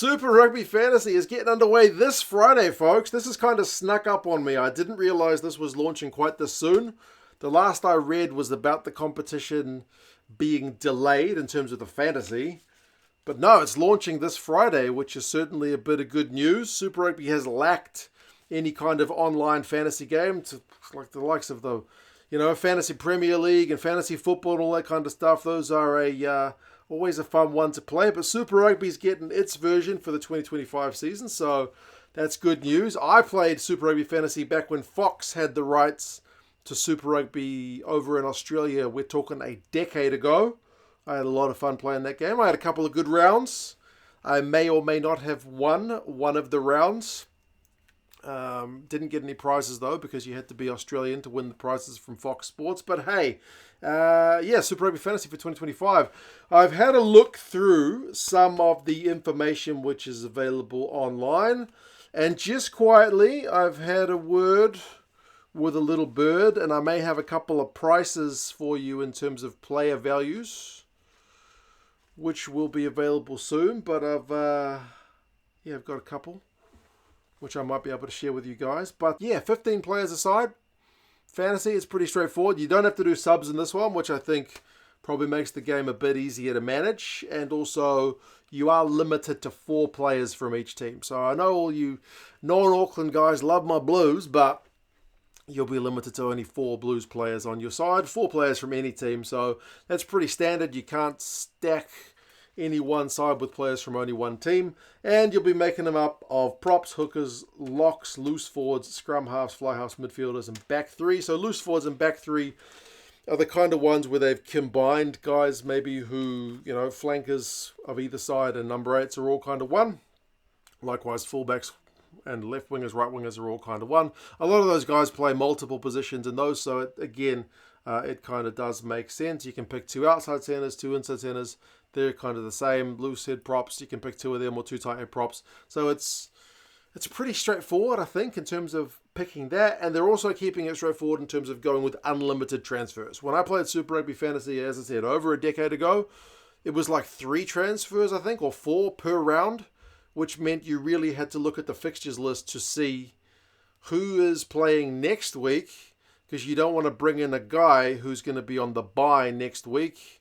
Super Rugby Fantasy is getting underway this Friday, folks. This has kind of snuck up on me. I didn't realize this was launching quite this soon. The last I read was about the competition being delayed in terms of the fantasy. But no, it's launching this Friday, which is certainly a bit of good news. Super Rugby has lacked any kind of online fantasy game, like the likes of the, Fantasy Premier League and fantasy football and all that kind of stuff. Those are always a fun one to play. But Super Rugby's getting its version for the 2025 season, so that's good news. I played Super Rugby Fantasy back when Fox had the rights to Super Rugby over in Australia. We're talking a decade ago. I had a lot of fun playing that game. I had a couple of good rounds. I may or may not have won one of the rounds. Didn't get any prizes though, because you had to be Australian to win the prizes from Fox Sports. But hey, Super Rugby Fantasy for 2025. I've had a look through some of the information which is available online. And just quietly, I've had a word with a little bird, and I may have a couple of prices for you in terms of player values, which will be available soon. But I've got a couple which I might be able to share with you guys. But 15 players aside, fantasy is pretty straightforward. You don't have to do subs in this one, which I think probably makes the game a bit easier to manage. And also, you are limited to 4 players from each team. So I know all you non-Auckland guys love my Blues, but you'll be limited to only 4 Blues players on your side, 4 players from any team. So that's pretty standard. You can't stack any one side with players from only one team. And you'll be making them up of props, hookers, locks, loose forwards, scrum halves, fly halves, midfielders, and back 3. So loose forwards and back 3 are the kind of ones where they've combined guys maybe who, flankers of either side and number 8s are all kind of one. Likewise, fullbacks and left wingers, right wingers are all kind of one. A lot of those guys play multiple positions in those, so it kind of does make sense. You can pick 2 outside centers, 2 inside centers. They're kind of the same. Loose head props, you can pick 2 of them, or 2 tight head props. So it's pretty straightforward, I think, in terms of picking that. And they're also keeping it straightforward in terms of going with unlimited transfers. When I played Super Rugby Fantasy, as I said, over a decade ago, it was like 3 transfers, I think, or 4 per round, which meant you really had to look at the fixtures list to see who is playing next week, because you don't want to bring in a guy who's going to be on the bye next week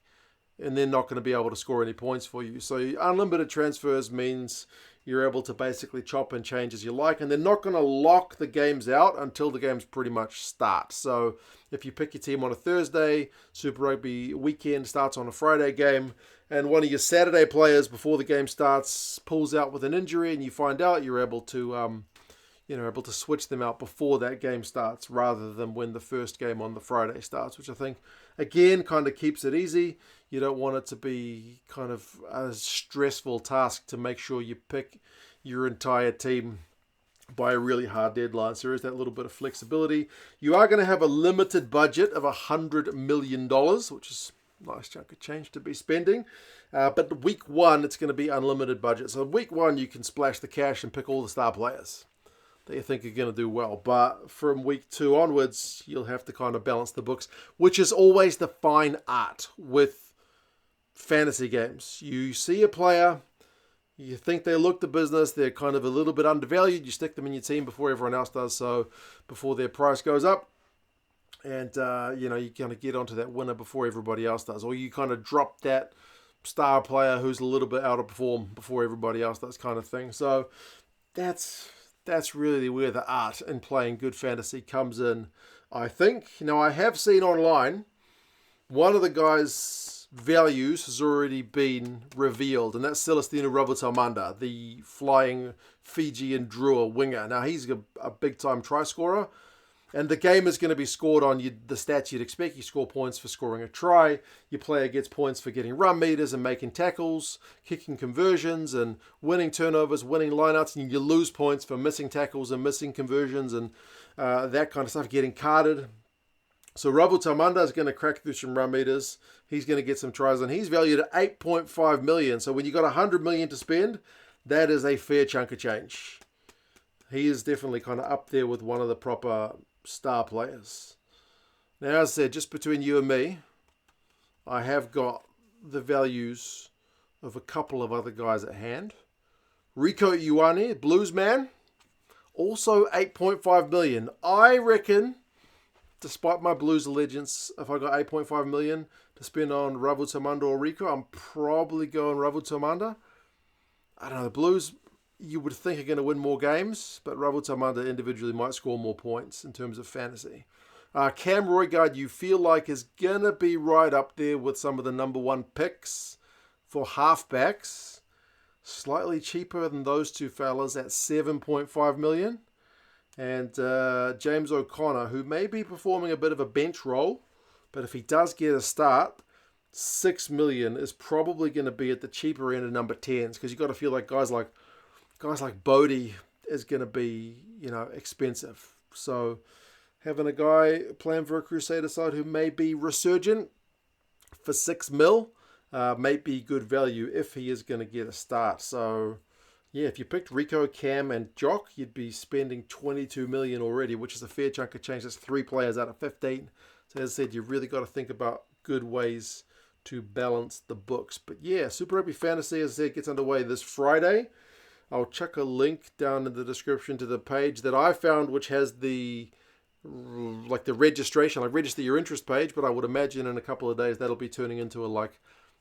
and they're not going to be able to score any points for you. So unlimited transfers means you're able to basically chop and change as you like, and they're not going to lock the games out until the games pretty much start. So if you pick your team on a Thursday, Super Rugby weekend starts on a Friday game, and one of your Saturday players before the game starts pulls out with an injury, and you find out, you're able to switch them out before that game starts rather than when the first game on the Friday starts, which I think, again, kind of keeps it easy. You don't want it to be kind of a stressful task to make sure you pick your entire team by a really hard deadline. So there is that little bit of flexibility. You are going to have a limited budget of $100 million, which is a nice chunk of change to be spending. But week 1, it's going to be unlimited budget. So week 1, you can splash the cash and pick all the star players that you think are going to do well. But from week 2 onwards, you'll have to kind of balance the books, which is always the fine art with fantasy games. You see a player, you think they look the business, they're kind of a little bit undervalued, you stick them in your team before everyone else does, so before their price goes up, and you kind of get onto that winner before everybody else does, or you kind of drop that star player who's a little bit out of form before everybody else does, kind of thing. So that's really where the art in playing good fantasy comes in, I think. Now, I have seen online one of the guys' values has already been revealed, and that's Celestino Ravotamanda, the flying Fijian Drua winger. Now, he's a big-time try scorer, and the game is going to be scored on the stats you'd expect. You score points for scoring a try. Your player gets points for getting run meters and making tackles, kicking conversions, and winning turnovers, winning lineouts, and you lose points for missing tackles and missing conversions and that kind of stuff, getting carded. So Ravotamanda is going to crack through some run meters. He's going to get some tries, and he's valued at $8.5 million. So when you got $100 million to spend, that is a fair chunk of change. He is definitely kind of up there with one of the proper star players. Now, as I said, just between you and me, I have got the values of a couple of other guys at hand. Rieko Ioane, Blues man, also 8.5 million. I reckon, despite my Blues allegiance, if I got 8.5 million to spend on Ravutamanda or Rieko, I'm probably going Ravutamanda. I don't know, the Blues, you would think are going to win more games, but Ravutamanda individually might score more points in terms of fantasy. Cam Roigard, you feel like is going to be right up there with some of the number one picks for halfbacks. Slightly cheaper than those two fellas at 7.5 million. And James O'Connor, who may be performing a bit of a bench role, but if he does get a start, 6 million is probably going to be at the cheaper end of number 10s, because you've got to feel like guys like Bodie is going to be, expensive. So having a guy playing for a Crusader side who may be resurgent for 6 mil may be good value if he is going to get a start. So yeah, if you picked Rieko, Cam, and Jock, you'd be spending 22 million already, which is a fair chunk of change. That's 3 players out of 15. So as I said, you've really got to think about good ways to balance the books. But yeah, Super Rugby Fantasy, as I said, gets underway this Friday. I'll chuck a link down in the description to the page that I found, which has the registration, like register your interest page, but I would imagine in a couple of days that'll be turning into a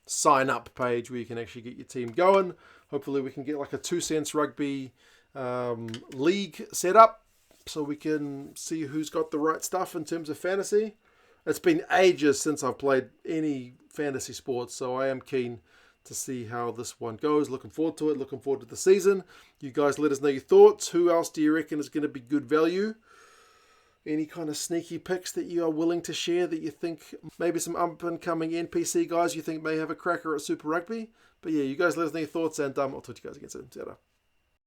sign up page where you can actually get your team going. Hopefully we can get a 2 cents rugby league set up so we can see who's got the right stuff in terms of fantasy. It's been ages since I've played any fantasy sports, so I am keen to see how this one goes. Looking forward to it. Looking forward to the season. You guys let us know your thoughts. Who else do you reckon is going to be good value? Any kind of sneaky picks that you are willing to share that you think maybe some up-and-coming NPC guys you think may have a cracker at Super Rugby? But yeah, you guys let us know your thoughts, and I'll talk to you guys again soon. See you later.